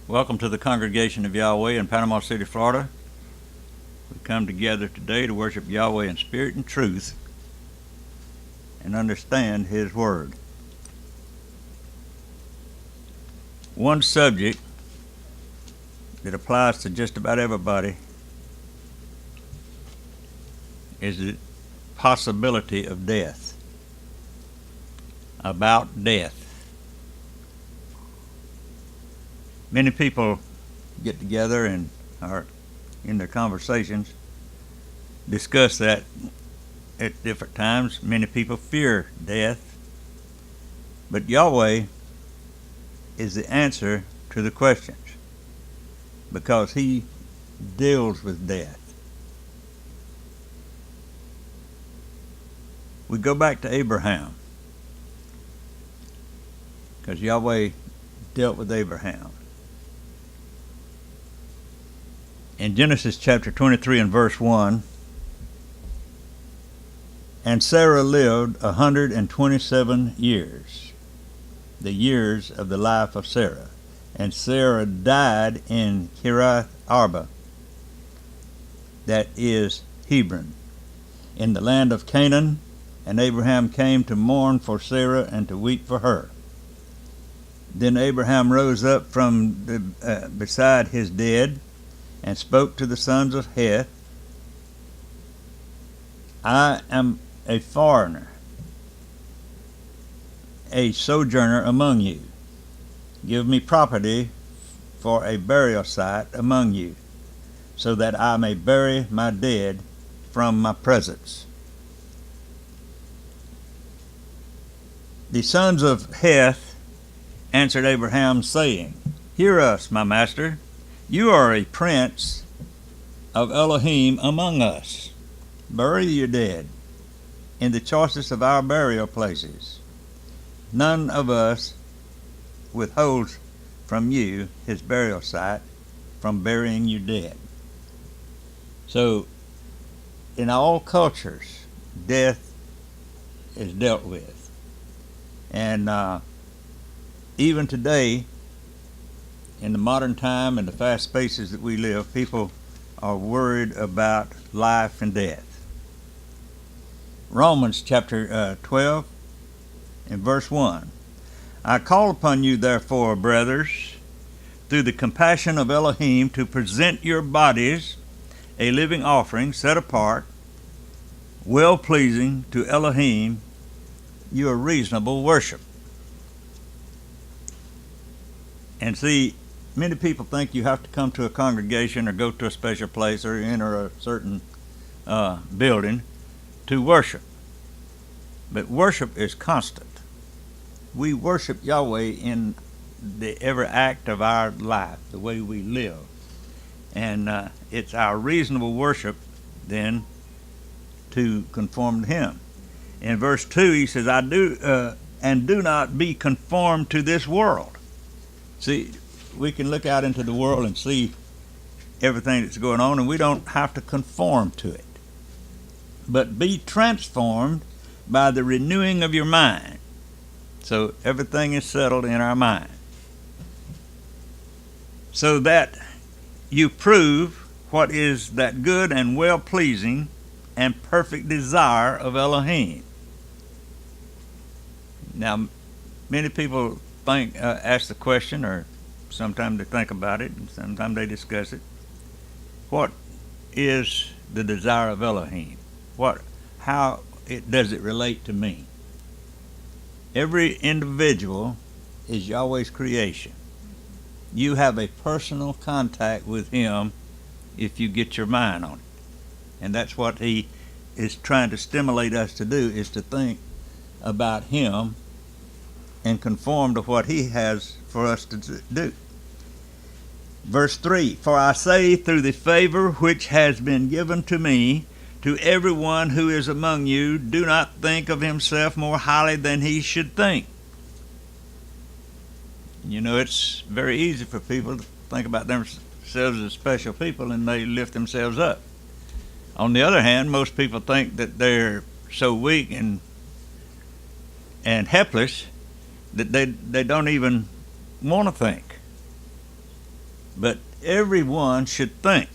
Welcome to the congregation of Yahweh in Panama City, Florida. We come together today to worship Yahweh in spirit and truth and understand His Word. One subject that applies to just about everybody is the possibility of death. About death. Many people get together and are in their conversations discuss that at different times. Many people fear death, but Yahweh is the answer to the questions because He deals with death. We go back to Abraham because Yahweh dealt with Abraham. In Genesis chapter 23 and verse 1, and Sarah lived 127 years, the years of the life of Sarah. And Sarah died in Kiriath Arba, that is Hebron, in the land of Canaan. And Abraham came to mourn for Sarah and to weep for her. Then Abraham rose up from beside his dead and spoke to the sons of Heth, I am a foreigner, a sojourner among you. Give me property for a burial site among you, so that I may bury my dead from my presence. The sons of Heth answered Abraham, saying, Hear us, my master. You are a prince of Elohim among us. Bury your dead in the choicest of our burial places. None of us withholds from you his burial site from burying your dead. So, in all cultures, death is dealt with. And even today, in the modern time and the fast spaces that we live, people are worried about life and death. Romans chapter 12 and verse 1. I call upon you, therefore, brothers, through the compassion of Elohim, to present your bodies a living offering, set apart, well-pleasing to Elohim, your reasonable worship. And see, many people think you have to come to a congregation or go to a special place or enter a certain building to worship. But worship is constant. We worship Yahweh in every act of our life, the way we live. And it's our reasonable worship then to conform to Him. In verse 2 he says, I do and do not be conformed to this world. See, we can look out into the world and see everything that's going on, and we don't have to conform to it. But be transformed by the renewing of your mind. So everything is settled in our mind. So that you prove what is that good and well-pleasing and perfect desire of Elohim. Now, many people ask the question, or sometimes they think about it, and sometimes they discuss it. What is the desire of Elohim? How does it relate to me? Every individual is Yahweh's creation. You have a personal contact with Him if you get your mind on it. And that's what He is trying to stimulate us to do, is to think about Him and conform to what He has for us to do. Verse 3, For I say through the favor which has been given to me, to everyone who is among you, do not think of himself more highly than he should think. You know, it's very easy for people to think about themselves as special people, and they lift themselves up. On the other hand, most people think that they're so weak and helpless that they don't even want to think. but everyone should think.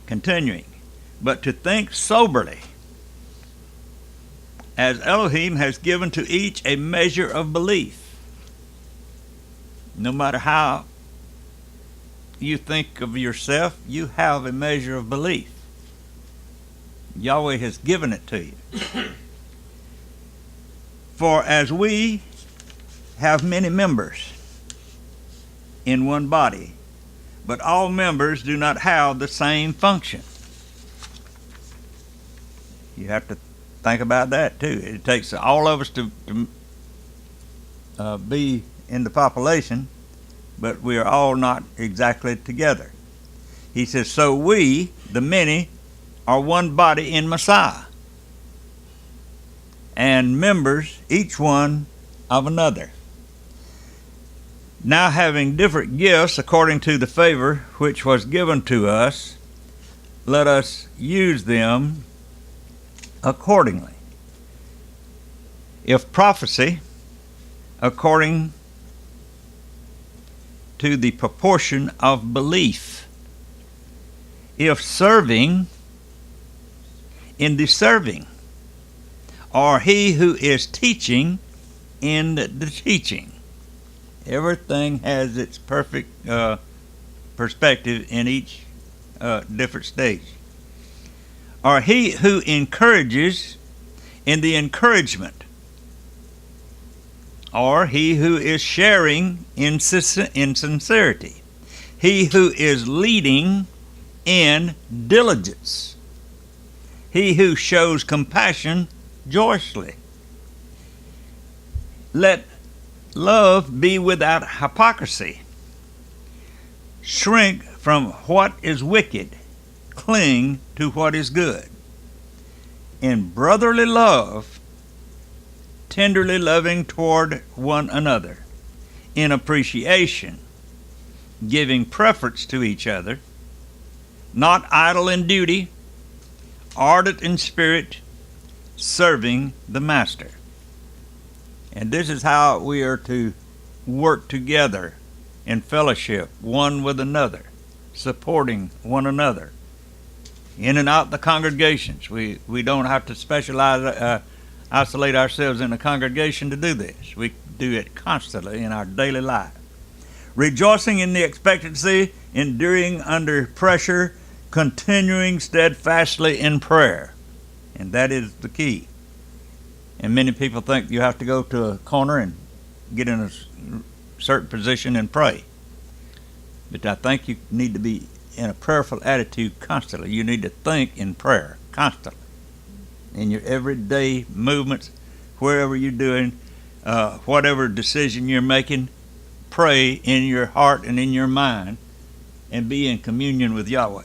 Continuing, but to think soberly, as Elohim has given to each a measure of belief. No matter how you think of yourself, you have a measure of belief. Yahweh has given it to you. For as we have many members in one body, but all members do not have the same function. You have to think about that too. It takes all of us to be in the population, but we are all not exactly together. He says, so we, the many, are one body in Messiah, and members, each one of another. Now having different gifts according to the favor which was given to us, let us use them accordingly. If prophecy, according to the proportion of belief. If serving, in the serving. Or he who is teaching, in the teaching. Everything has its perfect perspective in each different stage. Or he who encourages, in the encouragement. Or he who is sharing in sincerity. He who is leading in diligence. He who shows compassion joyously. Let love be without hypocrisy. Shrink from what is wicked. Cling to what is good. In brotherly love, tenderly loving toward one another. In appreciation, giving preference to each other. Not idle in duty, ardent in spirit, serving the Master. And this is how we are to work together in fellowship, one with another, supporting one another. In and out the congregations. We don't have to specialize, isolate ourselves in a congregation to do this. We do it constantly in our daily life. Rejoicing in the expectancy, enduring under pressure, continuing steadfastly in prayer. And that is the key. And many people think you have to go to a corner and get in a certain position and pray. But I think you need to be in a prayerful attitude constantly. You need to think in prayer constantly. In your everyday movements, wherever you're doing, whatever decision you're making, pray in your heart and in your mind and be in communion with Yahweh.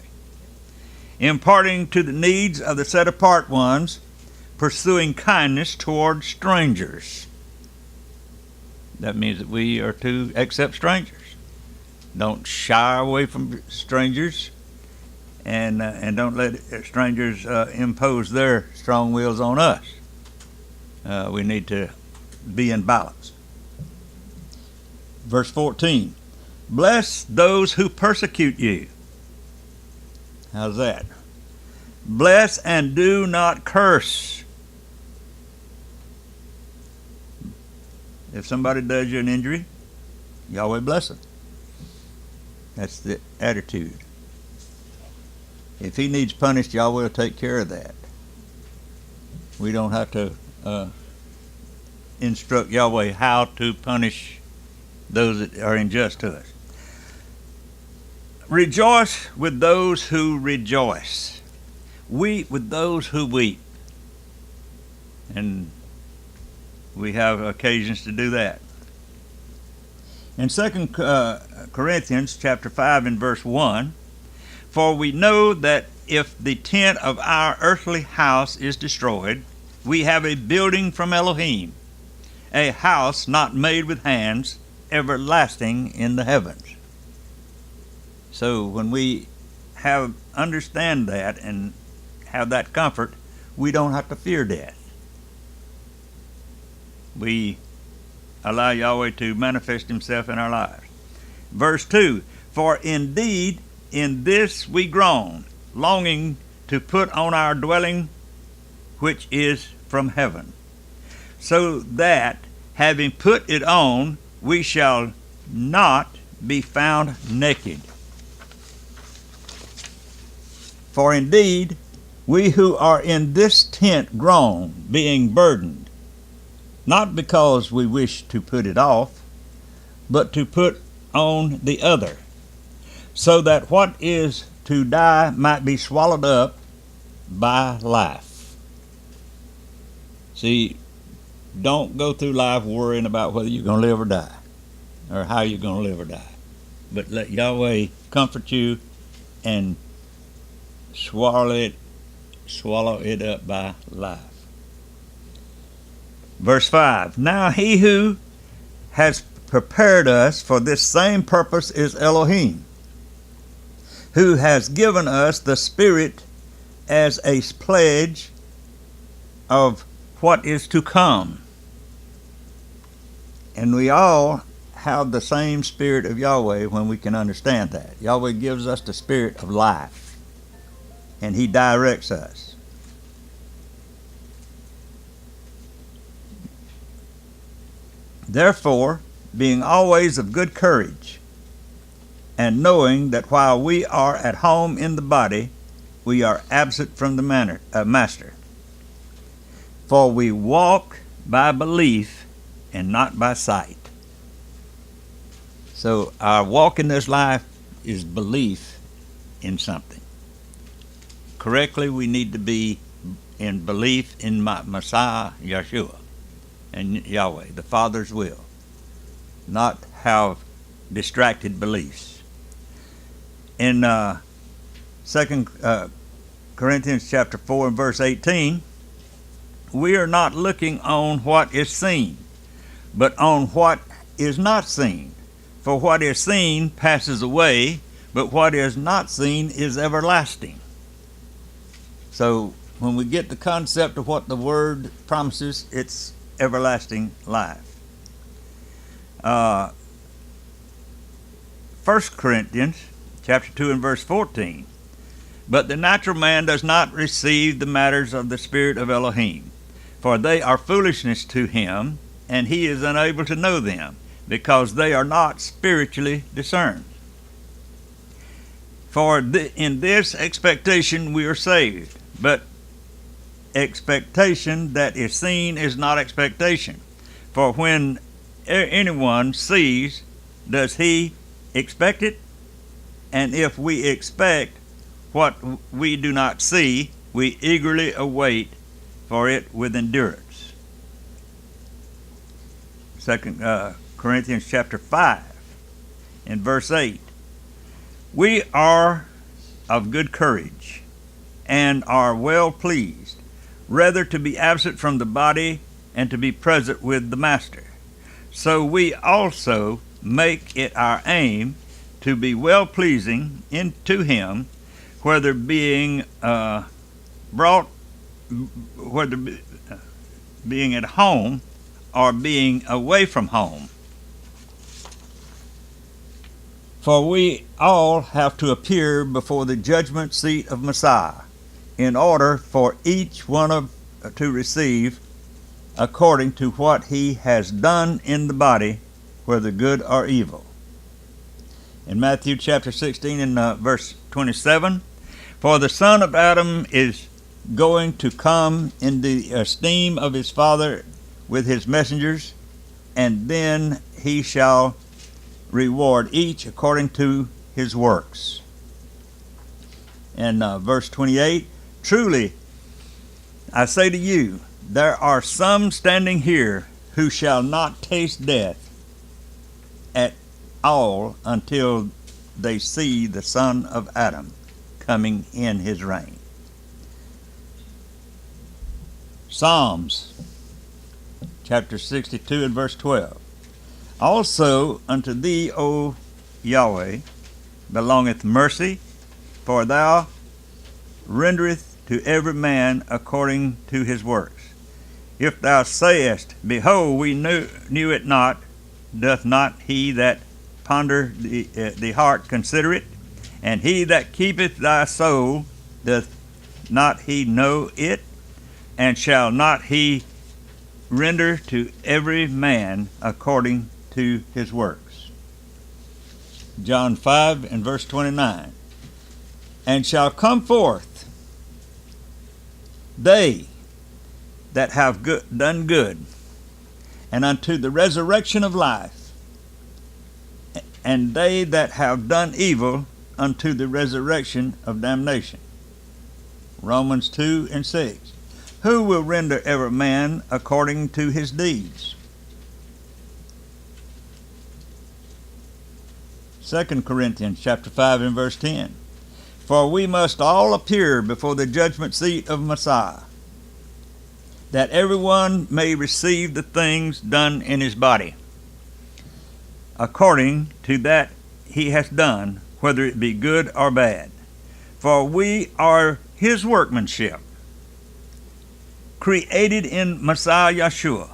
Imparting to the needs of the set-apart ones, pursuing kindness toward strangers. That means that we are to accept strangers. Don't shy away from strangers, and don't let strangers impose their strong wills on us. We need to be in balance. Verse 14, bless those who persecute you. How's that? Bless and do not curse. If somebody does you an injury, Yahweh bless them. That's the attitude. If he needs punished, Yahweh will take care of that. We don't have to instruct Yahweh how to punish those that are unjust to us. Rejoice with those who rejoice. Weep with those who weep. And we have occasions to do that. In 2 Corinthians chapter 5 and verse 1, for we know that if the tent of our earthly house is destroyed, we have a building from Elohim, a house not made with hands, everlasting in the heavens. So when we understand that and have that comfort, we don't have to fear death. We allow Yahweh to manifest himself in our lives. Verse 2, for indeed in this we groan, longing to put on our dwelling which is from heaven, so that, having put it on, we shall not be found naked. For indeed, we who are in this tent groan, being burdened, not because we wish to put it off, but to put on the other, so that what is to die might be swallowed up by life. See, don't go through life worrying about whether you're going to live or die, or how you're going to live or die. But let Yahweh comfort you and swallow it up by life. Verse 5, now he who has prepared us for this same purpose is Elohim, who has given us the Spirit as a pledge of what is to come. And we all have the same Spirit of Yahweh when we can understand that. Yahweh gives us the Spirit of life, and He directs us. Therefore, being always of good courage, and knowing that while we are at home in the body, we are absent from the Master. For we walk by belief and not by sight. So our walk in this life is belief in something. Correctly, we need to be in belief in Messiah, Yeshua, and Yahweh, the Father's will, not have distracted beliefs. In 2 Corinthians chapter 4 and verse 18, we are not looking on what is seen, but on what is not seen. For what is seen passes away, but what is not seen is everlasting. So when we get the concept of what the Word promises, it's everlasting life. 1 Corinthians chapter 2 and verse 14. But the natural man does not receive the matters of the Spirit of Elohim, for they are foolishness to him, and he is unable to know them, because they are not spiritually discerned. For in this expectation we are saved, but expectation that is seen is not expectation. For when anyone sees, does he expect it? And if we expect what we do not see, we eagerly await for it with endurance. 2 Corinthians chapter 5 in verse 8. We are of good courage and are well pleased, rather to be absent from the body and to be present with the Master. So we also make it our aim to be well pleasing to Him, whether being being at home or being away from home. For we all have to appear before the judgment seat of Messiah, in order for each one to receive according to what he has done in the body, whether good or evil. In Matthew chapter 16 and verse 27, for the son of Adam is going to come in the esteem of his Father with his messengers, and then he shall reward each according to his works. And verse 28, truly I say to you, there are some standing here who shall not taste death at all until they see the Son of Adam coming in his reign. Psalms chapter 62 and verse 12. Also unto thee, O Yahweh, belongeth mercy, for thou rendereth to every man according to his works. If thou sayest, behold, we knew it not, doth not he that ponder the heart consider it, and he that keepeth thy soul, doth not he know it? And shall not he render to every man according to his works? John 5 and verse 29. And shall come forth they that have done good, and unto the resurrection of life, and they that have done evil unto the resurrection of damnation. Romans 2 and 6. Who will render every man according to his deeds? 2 Corinthians chapter 5 and verse 10. For we must all appear before the judgment seat of Messiah, that everyone may receive the things done in his body, according to that he hath done, whether it be good or bad. For we are his workmanship, created in Messiah Yeshua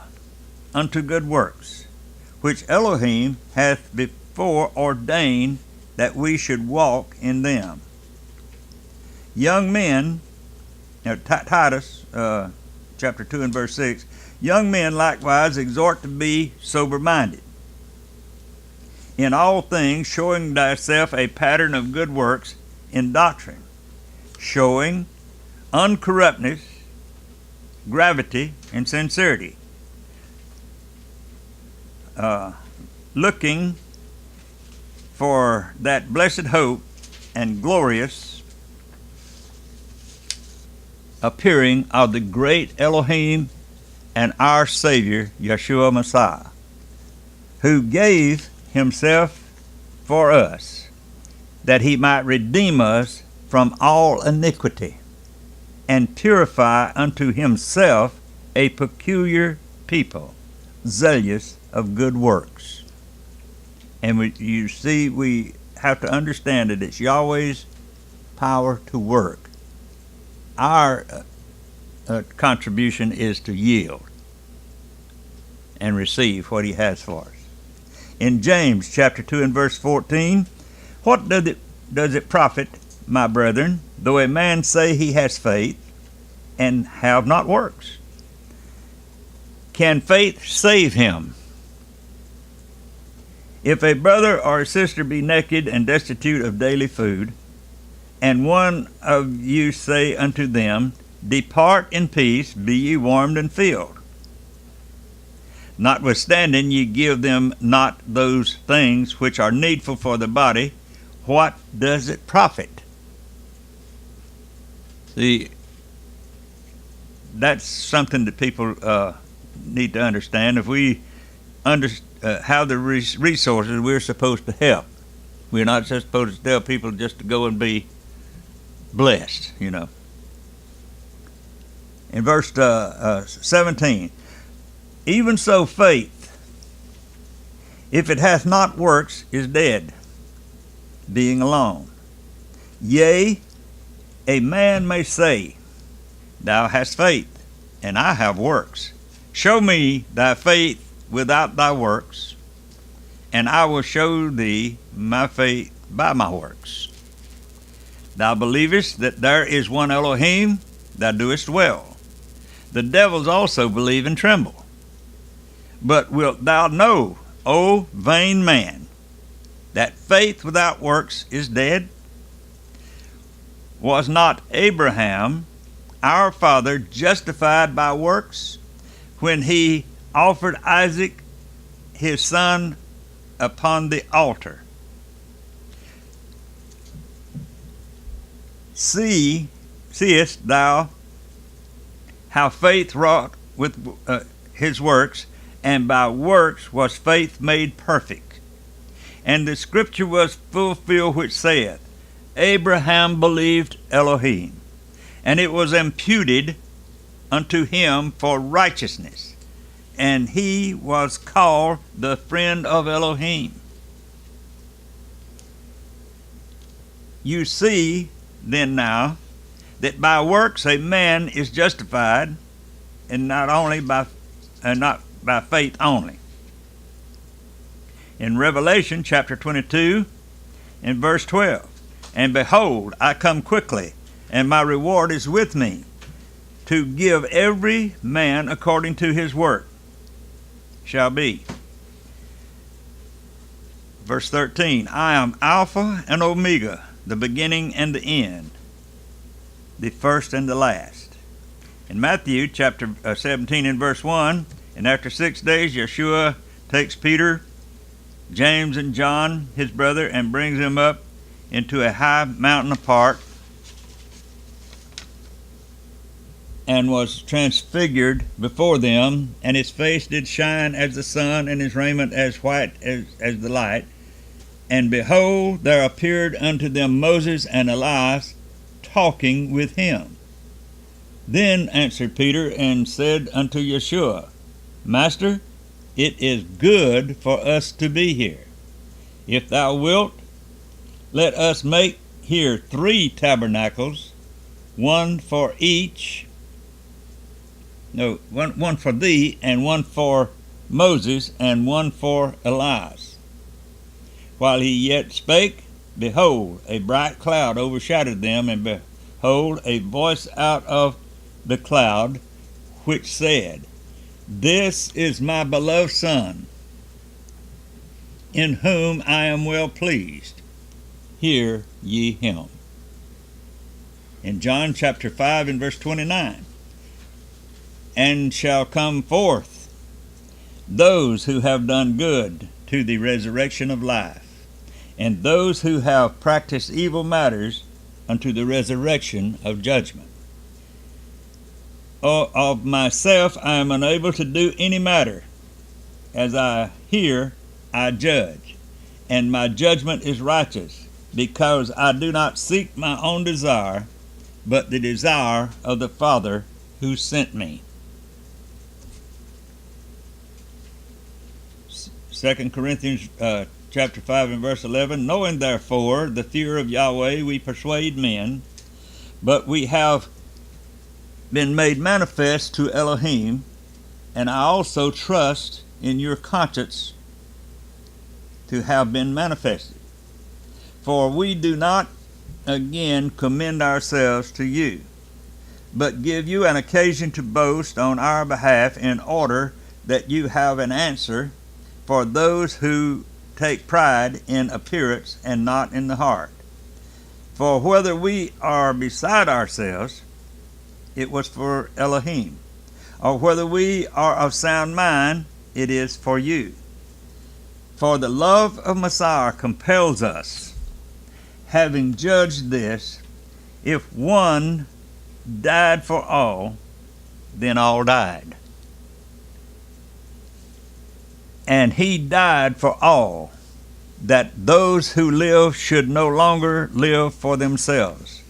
unto good works, which Elohim hath before ordained that we should walk in them. Young men, now Titus chapter 2 and verse 6, young men likewise exhort to be sober-minded, in all things showing thyself a pattern of good works in doctrine, showing uncorruptness, gravity, and sincerity, looking for that blessed hope and glorious appearing of the great Elohim and our Savior, Yeshua Messiah, who gave himself for us, that he might redeem us from all iniquity, and purify unto himself a peculiar people, zealous of good works. And you see, we have to understand that it's Yahweh's power to work. Our contribution is to yield and receive what he has for us. In James chapter 2 and verse 14, what does it profit, my brethren, though a man say he has faith and have not works? Can faith save him? If a brother or a sister be naked and destitute of daily food, and one of you say unto them, Depart in peace, be ye warmed and filled, notwithstanding ye give them not those things which are needful for the body, what does it profit? See, that's something that people need to understand. If we have the resources, we're supposed to help. We're not just supposed to tell people just to go and be blessed, you know. In verse 17, even so faith, if it hath not works, is dead, being alone. Yea, a man may say, Thou hast faith, and I have works. Show me thy faith without thy works, and I will show thee my faith by my works. Thou believest that there is one Elohim, thou doest well. The devils also believe and tremble. But wilt thou know, O vain man, that faith without works is dead? Was not Abraham, our father, justified by works when he offered Isaac, his son, upon the altar? Seest thou how faith wrought with his works, and by works was faith made perfect? And the scripture was fulfilled which saith, Abraham believed Elohim, and it was imputed unto him for righteousness, and he was called the friend of Elohim. You see then now that by works a man is justified, and not by faith only. In Revelation chapter 22 and verse 12, and behold, I come quickly, and my reward is with me, to give every man according to his work shall be. Verse 13, I am Alpha and Omega, the beginning and the end, the first and the last. In Matthew chapter 17 and verse 1, and after 6 days Yeshua takes Peter, James, and John, his brother, and brings them up into a high mountain apart, and was transfigured before them, and his face did shine as the sun, and his raiment as white as the light. And behold, there appeared unto them Moses and Elias, talking with him. Then answered Peter and said unto Yeshua, Master, it is good for us to be here. If thou wilt, let us make here 3 tabernacles, one for each. No, one for thee, and one for Moses, and one for Elias. While he yet spake, behold, a bright cloud overshadowed them, and behold, a voice out of the cloud, which said, This is my beloved Son, in whom I am well pleased. Hear ye him. In John chapter 5 and verse 29, and shall come forth those who have done good to the resurrection of life, and those who have practiced evil matters unto the resurrection of judgment. Of myself I am unable to do any matter. As I hear, I judge, and my judgment is righteous, because I do not seek my own desire, but the desire of the Father who sent me. 2 Corinthians chapter 5 and verse 11, knowing therefore the fear of Yahweh, we persuade men, but we have been made manifest to Elohim, and I also trust in your conscience to have been manifested. For we do not again commend ourselves to you, but give you an occasion to boast on our behalf, in order that you have an answer for those who take pride in appearance and not in the heart. For whether we are beside ourselves, it was for Elohim, or whether we are of sound mind, it is for you. For the love of Messiah compels us, having judged this, if one died for all, then all died. And he died for all, that those who live should no longer live for themselves,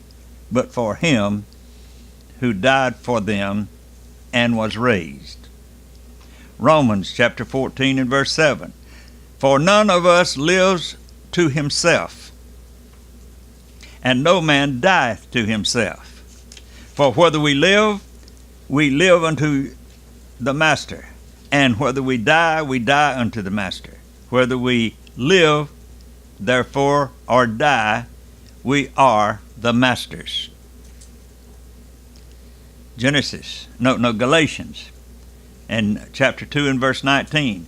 but for him who died for them and was raised. Romans chapter 14 and verse 7. For none of us lives to himself, and no man dieth to himself. For whether we live unto the Master, and whether we die unto the Master. Whether we live, therefore, or die, we are the Master's. Galatians, and chapter 2 and verse 19.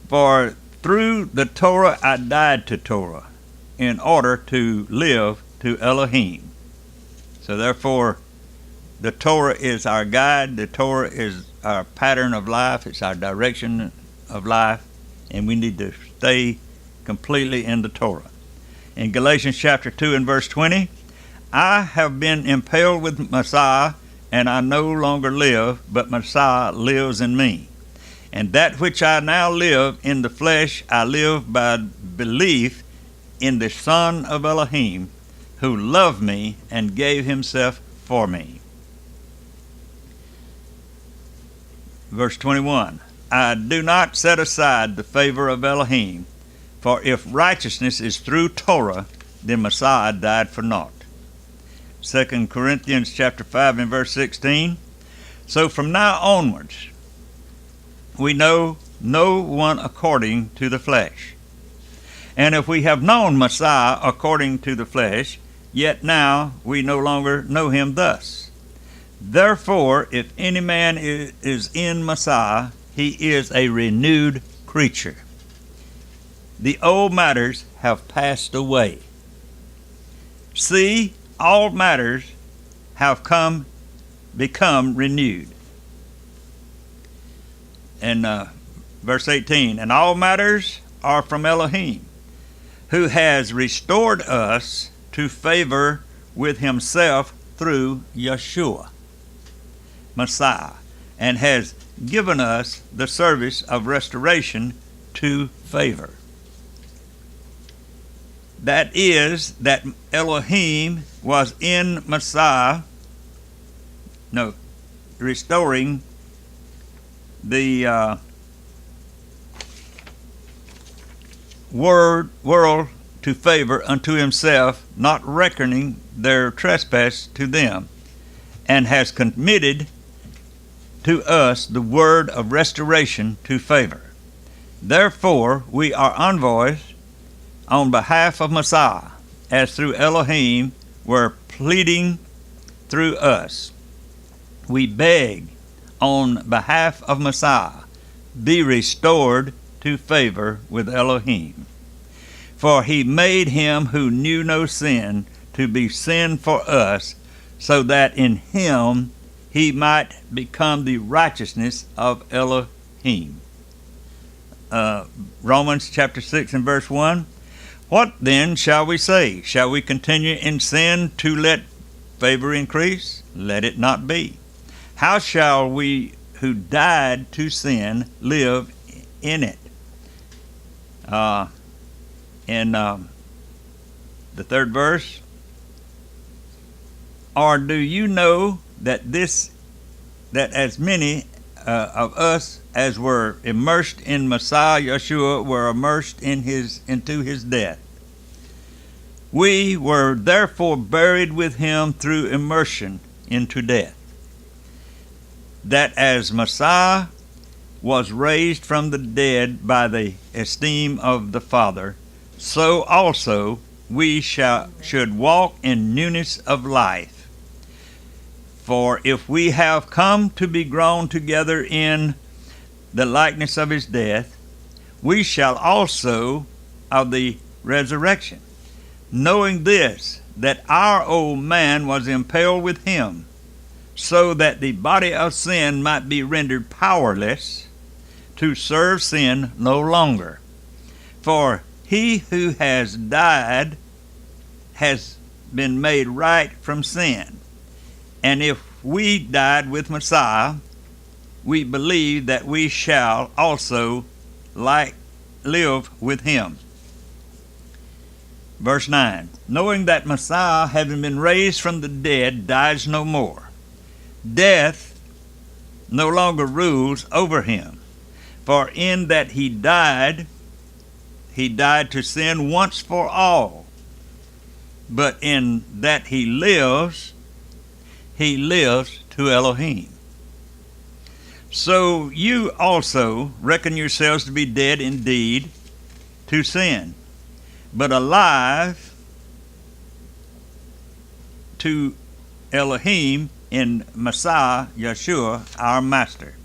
For through the Torah I died to Torah, in order to live to Elohim. So therefore, the Torah is our guide, the Torah is our pattern of life, it's our direction of life, and we need to stay completely in the Torah. In Galatians chapter 2 and verse 20, I have been impaled with Messiah, and I no longer live, but Messiah lives in me. And that which I now live in the flesh, I live by belief in the Son of Elohim, who loved me and gave himself for me. Verse 21, I do not set aside the favor of Elohim, for if righteousness is through Torah, then Messiah died for naught. 2 Corinthians chapter 5 and verse 16, so from now onwards, we know no one according to the flesh. And if we have known Messiah according to the flesh, yet now we no longer know him thus. Therefore, if any man is in Messiah, he is a renewed creature. The old matters have passed away. See, all matters have become renewed. And verse 18, and all matters are from Elohim, who has restored us to favor with himself through Yeshua, Messiah, and has given us the service of restoration to favor. That is, that Elohim was in Messiah, restoring the world to favor unto himself, not reckoning their trespass to them, and has committed to us the word of restoration to favor. Therefore we are envoys on behalf of Messiah, as through Elohim were pleading through us. We beg on behalf of Messiah, be restored to favor with Elohim. For he made him who knew no sin to be sin for us, so that in him he might become the righteousness of Elohim. Romans chapter 6 and verse 1. What then shall we say? Shall we continue in sin to let favor increase? Let it not be. How shall we who died to sin live in it? In the third verse, or do you know that as many of us as were immersed in Messiah Yeshua were immersed into his death? We were therefore buried with him through immersion into death, that as Messiah was raised from the dead by the esteem of the Father, so also we should walk in newness of life. For if we have come to be grown together in the likeness of his death, we shall also of the resurrection, knowing this, that our old man was impaled with him, so that the body of sin might be rendered powerless to serve sin no longer. For he who has died has been made right from sin. And if we died with Messiah, we believe that we shall also live with him. Verse 9, knowing that Messiah, having been raised from the dead, dies no more. Death no longer rules over him. For in that he died to sin once for all. But in that he lives to Elohim. So you also reckon yourselves to be dead indeed to sin, but alive to Elohim in Messiah Yeshua our Master.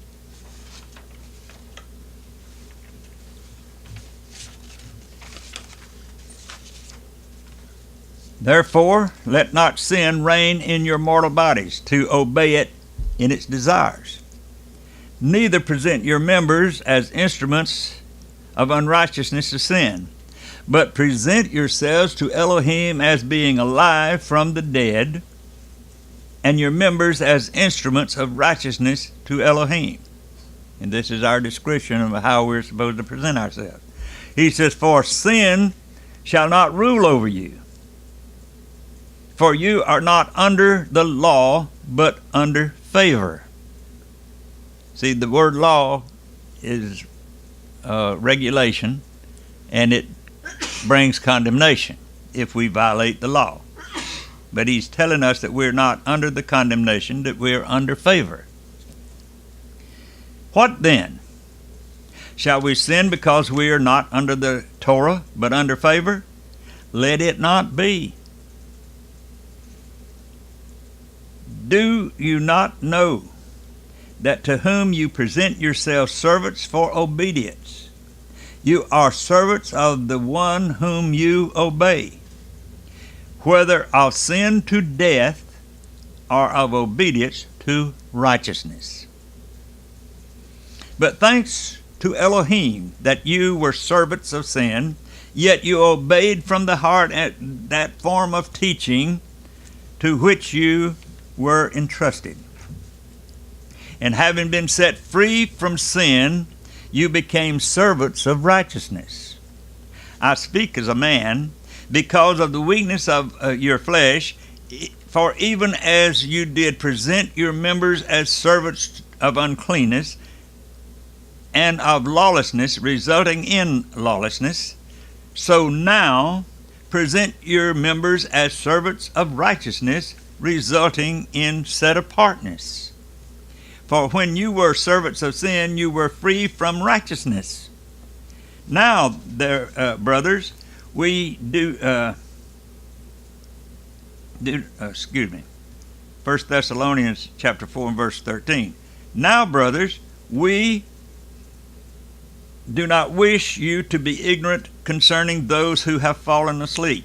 Therefore, let not sin reign in your mortal bodies, to obey it in its desires. Neither present your members as instruments of unrighteousness to sin, but present yourselves to Elohim as being alive from the dead, and your members as instruments of righteousness to Elohim. And this is our description of how we're supposed to present ourselves. He says, for sin shall not rule over you. For you are not under the law, but under favor. See, the word law is regulation, and it brings condemnation if we violate the law. But he's telling us that we're not under the condemnation, that we're under favor. What then? Shall we sin because we are not under the Torah, but under favor? Let it not be. Do you not know that to whom you present yourselves servants for obedience, you are servants of the one whom you obey, whether of sin to death or of obedience to righteousness? But thanks to Elohim that you were servants of sin, yet you obeyed from the heart at that form of teaching to which you were entrusted. And having been set free from sin, you became servants of righteousness. I speak as a man because of the weakness of your flesh, for even as you did present your members as servants of uncleanness and of lawlessness resulting in lawlessness, so now present your members as servants of righteousness resulting in set-apartness. For when you were servants of sin, you were free from righteousness. Now, brothers, we do 1 Thessalonians chapter 4 and verse 13. Now, brothers, we do not wish you to be ignorant concerning those who have fallen asleep,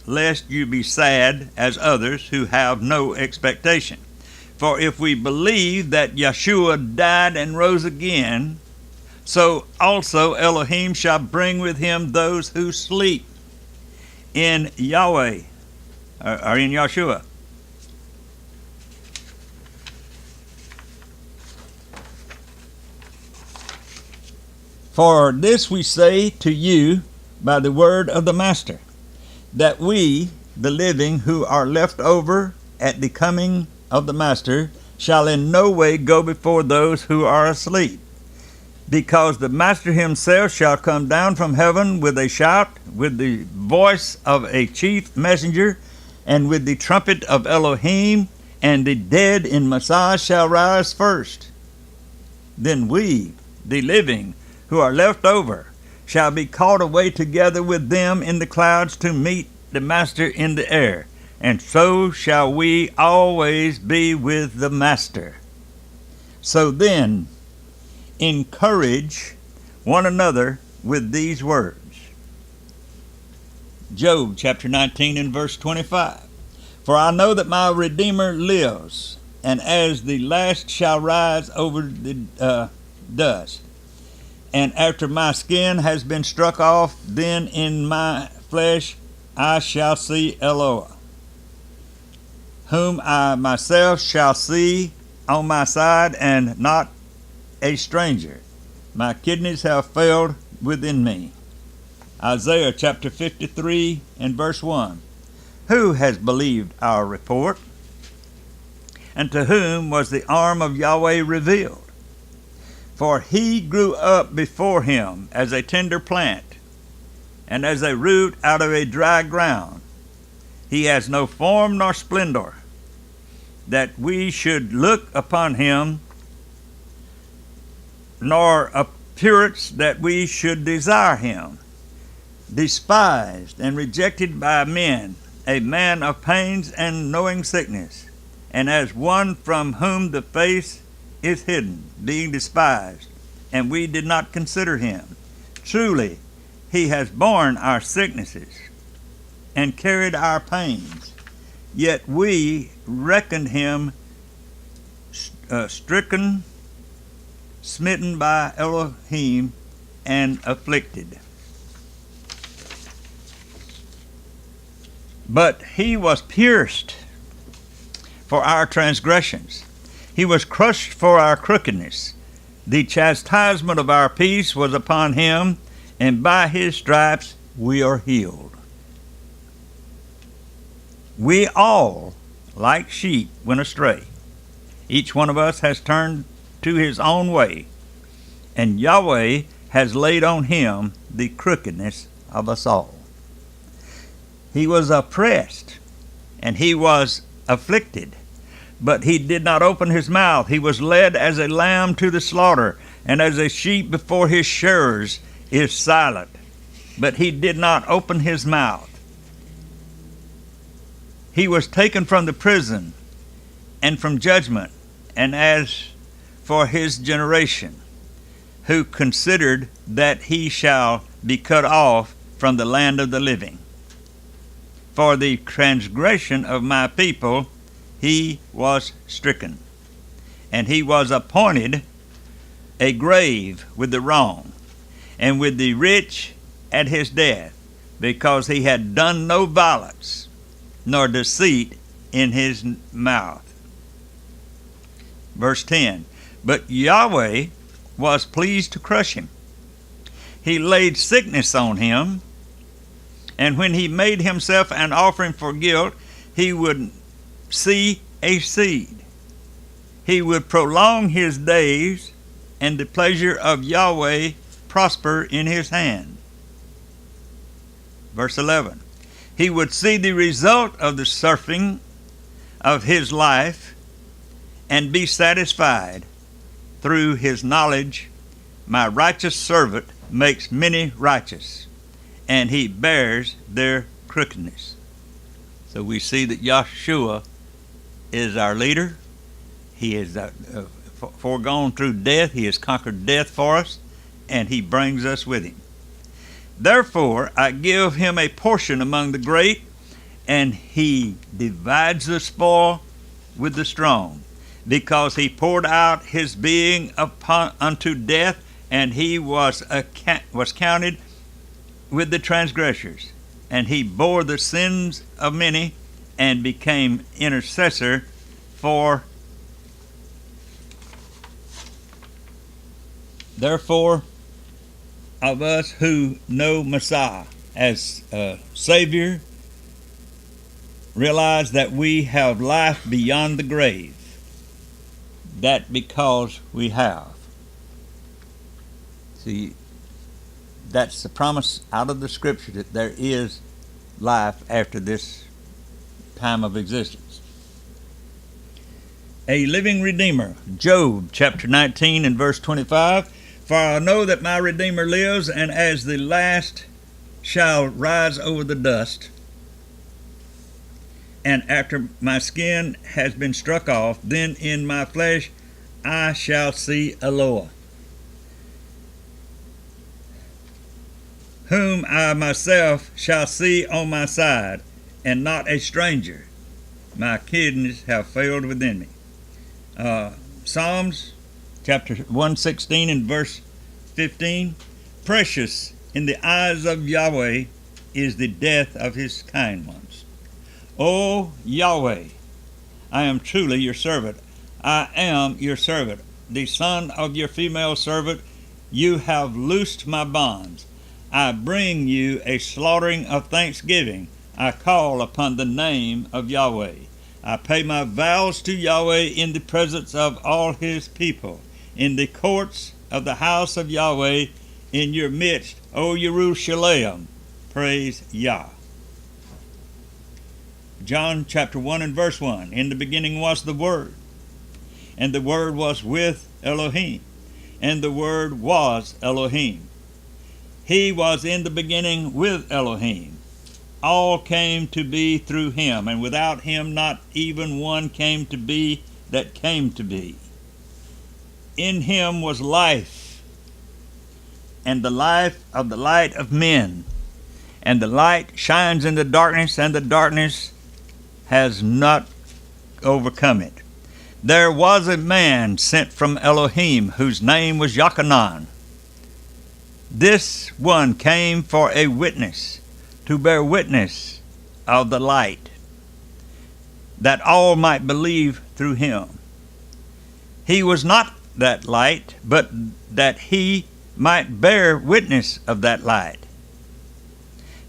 lest you be sad as others who have no expectation. For if we believe that Yeshua died and rose again, so also Elohim shall bring with him those who sleep in Yahweh, or in Yeshua. For this we say to you by the word of the Master, that we, the living, who are left over at the coming of the Master, shall in no way go before those who are asleep. Because the Master himself shall come down from heaven with a shout, with the voice of a chief messenger, and with the trumpet of Elohim, and the dead in Messiah shall rise first. Then we, the living, who are left over, shall be caught away together with them in the clouds to meet the Master in the air, and so shall we always be with the Master. So then, encourage one another with these words. Job chapter 19 and verse 25. For I know that my Redeemer lives, and as the last shall rise over the dust, and after my skin has been struck off, then in my flesh I shall see Eloah, whom I myself shall see on my side, and not a stranger. My kidneys have failed within me. Isaiah chapter 53 and verse 1. Who has believed our report? And to whom was the arm of Yahweh revealed? For he grew up before him as a tender plant, and as a root out of a dry ground. He has no form nor splendor, that we should look upon him, nor appearance that we should desire him. Despised and rejected by men, a man of pains and knowing sickness, and as one from whom the face is hidden, being despised, and we did not consider him. Truly, he has borne our sicknesses and carried our pains, yet we reckoned him stricken, smitten by Elohim, and afflicted. But he was pierced for our transgressions. He was crushed for our crookedness. The chastisement of our peace was upon him, and by his stripes we are healed. We all, like sheep, went astray. Each one of us has turned to his own way, and Yahweh has laid on him the crookedness of us all. He was oppressed, and he was afflicted, but he did not open his mouth. He was led as a lamb to the slaughter, and as a sheep before his shearers is silent, but he did not open his mouth. He was taken from the prison and from judgment, and as for his generation, who considered that he shall be cut off from the land of the living. For the transgression of my people he was stricken, and he was appointed a grave with the wrong, and with the rich at his death, because he had done no violence, nor deceit in his mouth. Verse 10, but Yahweh was pleased to crush him. He laid sickness on him, and when he made himself an offering for guilt, he would see a seed. He would prolong his days, and the pleasure of Yahweh prosper in his hand. Verse 11, he would see the result of the suffering of his life and be satisfied. Through his knowledge, my righteous servant makes many righteous, and he bears their crookedness. So we see that Yahshua is our leader. He is foregone through death. He has conquered death for us, and he brings us with him. Therefore, I give him a portion among the great, and he divides the spoil with the strong, because he poured out his being unto death, and he was counted with the transgressors, and he bore the sins of many, and became intercessor for. Therefore, of us who know Messiah as Savior, realize that we have life beyond the grave. That because we have. See, that's the promise out of the Scripture, that there is life after this time of existence. A living Redeemer. Job chapter 19 and verse 25. For I know that my Redeemer lives, and as the last shall rise over the dust, and after my skin has been struck off, then in my flesh I shall see Eloah, whom I myself shall see on my side, and not a stranger. My kidneys have failed within me. Psalms chapter 116 and verse 15. Precious in the eyes of Yahweh is the death of his kind ones. O Yahweh, I am truly your servant. I am your servant, the son of your female servant. You have loosed my bonds. I bring you a slaughtering of thanksgiving. I call upon the name of Yahweh. I pay my vows to Yahweh in the presence of all his people, in the courts of the house of Yahweh, in your midst, O Jerusalem. Praise Yah. John chapter 1 and verse 1. In the beginning was the Word, and the Word was with Elohim, and the Word was Elohim. He was in the beginning with Elohim. All came to be through him, and without him not even one came to be that came to be. In him was life, and the life of the light of men. And the light shines in the darkness, and the darkness has not overcome it. There was a man sent from Elohim, whose name was Yochanan. This one came for a witness, to bear witness of the light, that all might believe through him. He was not that light, but that he might bear witness of that light.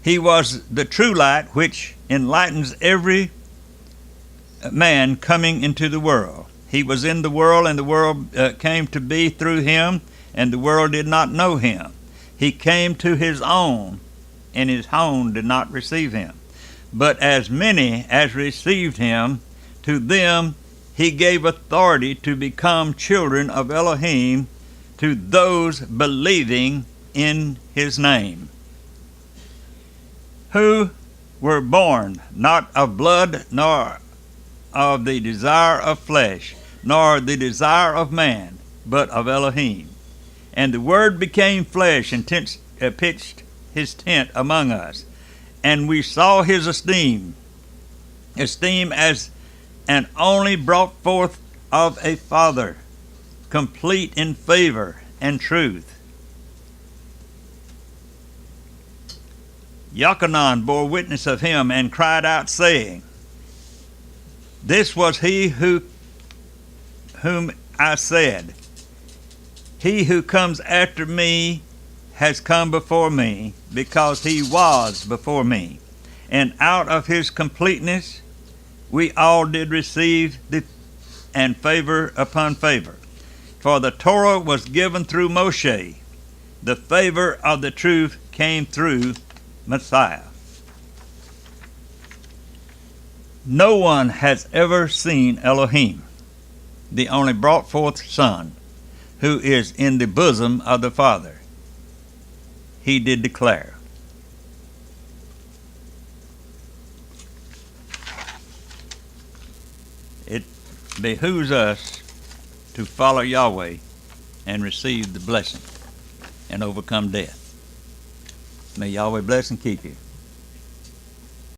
He was the true light, which enlightens every man coming into the world. He was in the world, and the world came to be through him, and the world did not know him. He came to his own, and his own did not receive him. But as many as received him, to them he gave authority to become children of Elohim, to those believing in his name, who were born not of blood, nor of the desire of flesh, nor the desire of man, but of Elohim. And the Word became flesh and pitched his tent among us, and we saw his esteem as an only brought forth of a Father, complete in favor and truth. Yochanan bore witness of him and cried out, saying, This was he whom I said, He who comes after me has come before me, because he was before me. And out of his completeness we all did receive and favor upon favor. For the Torah was given through Moshe. The favor of the truth came through Messiah. No one has ever seen Elohim, the only brought forth Son, who is in the bosom of the Father. He did declare. It behooves us to follow Yahweh and receive the blessing and overcome death. May Yahweh bless and keep you.